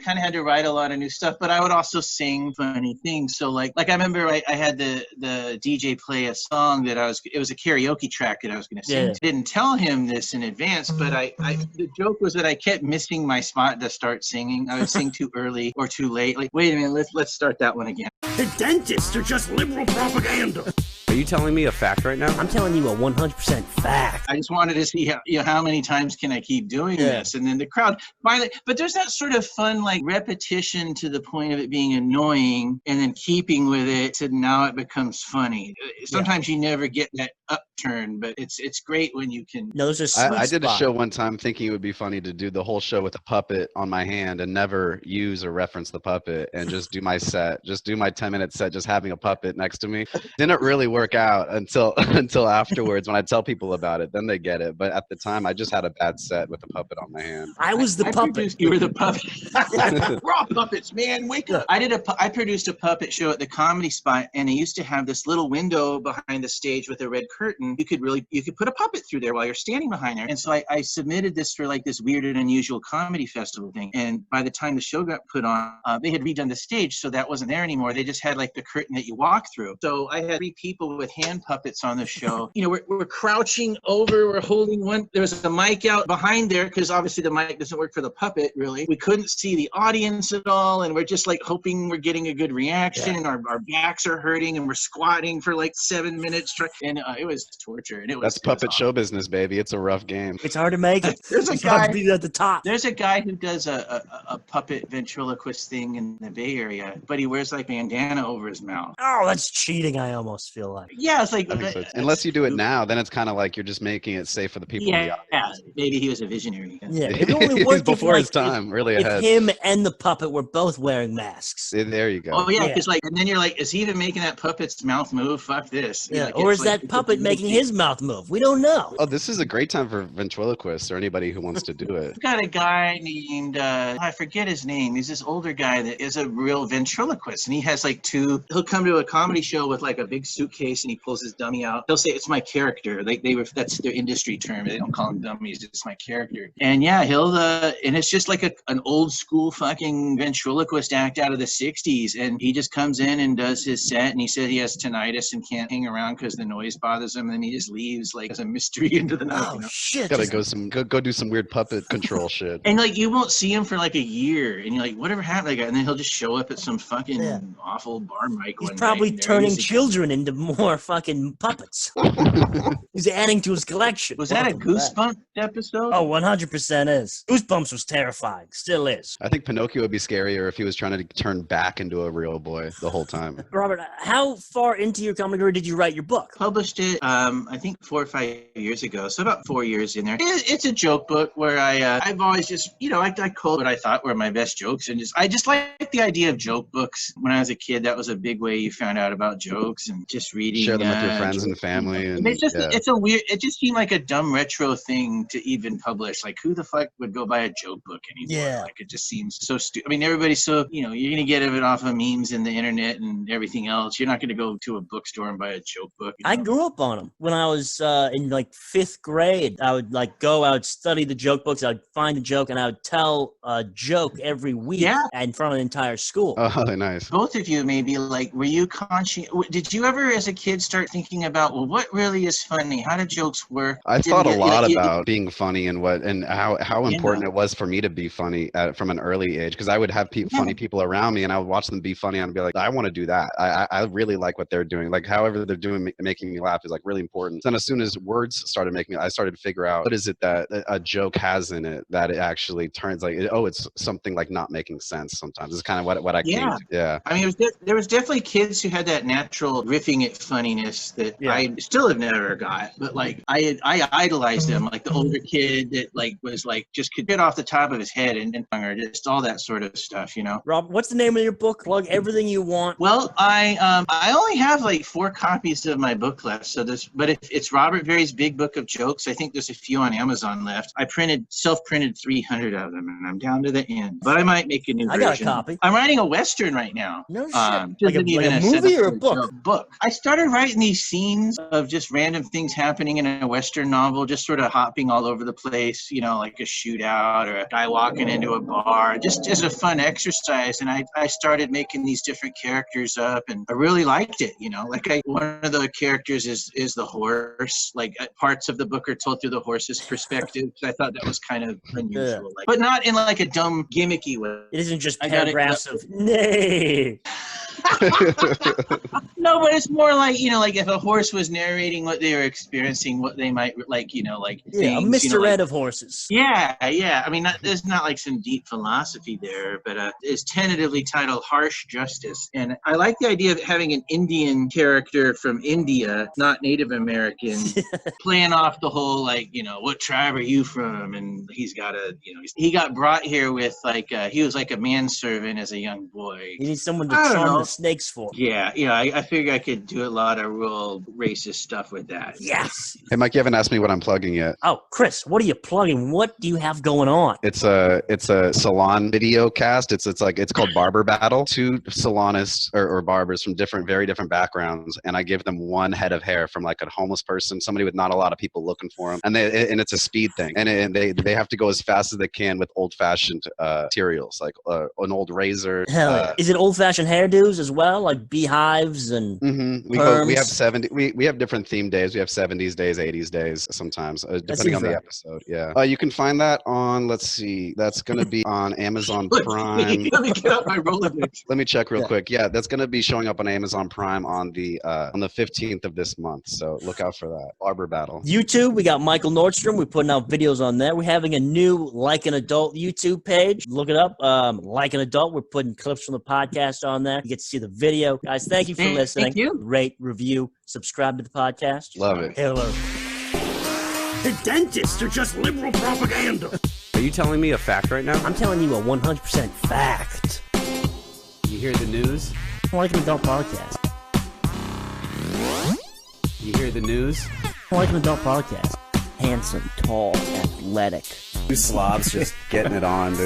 kind of had to write a lot of new stuff, but I would also sing funny things. So like I remember I had the DJ play a song that it was a karaoke track that I was going to sing. Yeah. I didn't tell him this in advance, but the joke was that I kept missing my spot to start singing. I would sing too early or too late. Like, wait a minute, let's start that one again. The dentists are just liberal propaganda. Are you telling me a fact right now? I'm telling you a 100% fact. I just wanted to see how many times can I keep doing this, and then the crowd finally. But there's that sort of fun like repetition to the point of it being annoying, and then keeping with it to now it becomes funny. Sometimes you never get that upturn, but it's great when you can. No, those are sweet I did a spot. show one time thinking it would be funny to do the whole show with a puppet on my hand and never use or reference the puppet and just do my set, just do my 10-minute set, just having a puppet next to me. Didn't really work out until afterwards when I tell people about it. Then they get it. But at the time, I just had a bad set with a puppet on my hand. I was the puppet. You were the puppet. We're all puppets, man. Wake up. I produced a puppet show at the Comedy Spot, and they used to have this little window behind the stage with a red curtain. You could put a puppet through there while you're standing behind there. And so I submitted this for like this weird and unusual comedy festival thing. And by the time the show got put on, they had redone the stage, so that wasn't there anymore. They just had like the curtain that you walk through. So I had 3 people with hand puppets on the show. You know, we're crouching over, we're holding one. There was a mic out behind there because obviously the mic doesn't work for the puppet really. We couldn't see the audience at all, and we're just like hoping we're getting a good reaction. And our backs are hurting, and we're squatting for like 7 minutes. And it was torture. And That's puppet show business, baby. It's a rough game. It's hard to make it. There's a It's hard guy to be at the top. There's a guy who does a puppet ventriloquist thing in the Bay Area, but he wears like bandana over his mouth. Oh, that's cheating, I almost feel like. Yeah, it's like I think so. Unless you do it now, then it's kind of like you're just making it safe for the people. Yeah, maybe he was a visionary. Yeah, it only worked before his if, time, really if ahead. him and the puppet were both wearing masks. There you go. Oh yeah, because like, and then you're like, is he even making that puppet's mouth move? Fuck this. Yeah, Like, or is like, that puppet making his mouth move? We don't know. Oh, this is a great time for ventriloquists or anybody who wants to do it. We've got a guy named, I forget his name. He's this older guy that is a real ventriloquist. And he has like he'll come to a comedy show with like a big suitcase and he pulls his dummy out. He'll say, it's my character. Like that's their industry term. They don't call them dummies. It's my character. And yeah, and it's just like an old school fucking ventriloquist act out of the 60s. And he just comes in and does his set. And he said he has tinnitus and can't hang around because the noise bothers him. And he just leaves like as a mystery into the night. Oh, shit. Gotta go do some weird puppet control shit. And like you won't see him for like a year, and you're like, whatever happened to that guy? And then he'll just show up at some fucking awful bar mic. He's one probably night, turning children into more fucking puppets. He's adding to his collection. Was that a Goosebumps episode? Oh, 100% is. Goosebumps was terrifying. Still is. I think Pinocchio would be scarier if he was trying to turn back into a real boy the whole time. Robert, how far into your comedy career did you write your book? Published it, I think 4 or 5 years ago. So about 4 years in there. It's a joke book where I've always just, I called what I thought were my best jokes. And I just like the idea of joke books. When I was a kid, that was a big way you found out about jokes, and just reading. Share them with your friends and family. And it just seemed like a dumb retro thing to even publish. Like, who the fuck would go buy a joke book anymore? Yeah. Like, it just seems so stupid. I mean, everybody's so, you're going to get it off of memes and the internet and everything else. You're not going to go to a bookstore and buy a joke book. I grew up on them. When I was in like 5th grade, I would I would study the joke books. I'd find a joke and I would tell a joke every week in front of the entire school. Oh, nice. Both of you maybe, like, were you conscious? Did you ever as a kid start thinking about, well, what really is funny? How do jokes work? I thought a lot about being funny and how important it was for me to be funny from an early age, because I would have funny people around me and I would watch them be funny and I'd be like, I want to do that. I really like what they're doing. Like, however they're doing, making me laugh is like really important. Then as soon as words started making me, I started to figure out what is it that a joke has in it that it actually turns like, it's something like not making sense sometimes. It's kind of what I came to. Yeah. I mean, there was definitely kids who had that natural riffing at funniness that I still have never got, but like I idolized them, like the older kid that like was like just could get off the top of his head and or just all that sort of stuff, Rob, what's the name of your book? Plug everything you want. Well, I only have like 4 copies of my book left, but it's Robert Berry's Big Book of Jokes. I think there's a few on Amazon left. I self-printed 300 of them, and I'm down to the end. But I might make a new version. I got a copy. I'm writing a Western right now. No shit. Like a movie or a book? Book. I started started writing these scenes of just random things happening in a Western novel, just sort of hopping all over the place, you know, like a shootout or a guy walking into a bar, just as a fun exercise. And I started making these different characters up, and I really liked it, you know. Like one of the characters is the horse. Like parts of the book are told through the horse's perspective. I thought that was kind of unusual, like, but not in like a dumb gimmicky way. It isn't just paragraphs of nay. No, but it's more like, you know, like if a horse was narrating what they were experiencing, what they might like, you know, like yeah, things, Mr. you know, Red like, of horses. Yeah. I mean, there's not like some deep philosophy there, but it's tentatively titled Harsh Justice. And I like the idea of having an Indian character from India, not Native American, playing off the whole, like, you know, what tribe are you from? And he's got he got brought here with like, he was like a manservant as a young boy. You need someone to charm the snakes for. Yeah, I figure I could do a lot of real racist stuff with that. Yes. Hey, Mike, you haven't asked me what I'm plugging yet. Oh, Chris, what are you plugging? What do you have going on? It's a salon video cast. It's called Barber Battle. Two salonists or barbers from very different backgrounds, and I give them one head of hair from like a homeless person, somebody with not a lot of people looking for them, and it's a speed thing, and they have to go as fast as they can with old-fashioned materials, like an old razor. Hell yeah. Is it old-fashioned hairdos as well, like beehives and we have 70. We have different theme days. We have 70s days, 80s days sometimes, depending on the episode. Yeah. You can find that on. Let's see. That's going to be on Amazon Prime. Let me get out my Rolodex. Let me check real quick. Yeah, that's going to be showing up on Amazon Prime on the 15th of this month. So look out for that. Barber Battle. YouTube, we got Michael Nordstrom. We're putting out videos on there. We're having a new Like an Adult YouTube page. Look it up. Like an Adult. We're putting clips from the podcast on there. You get to see the video. Guys, thank you for listening. Thank you. Rate, review, subscribe to the podcast. Love it. Hello. The dentists are just liberal propaganda. Are you telling me a fact right now? I'm telling you a 100% fact. You hear the news? Like an Adult podcast. You hear the news? Like an Adult podcast. Handsome, tall, athletic. Two slobs just getting it on, dude.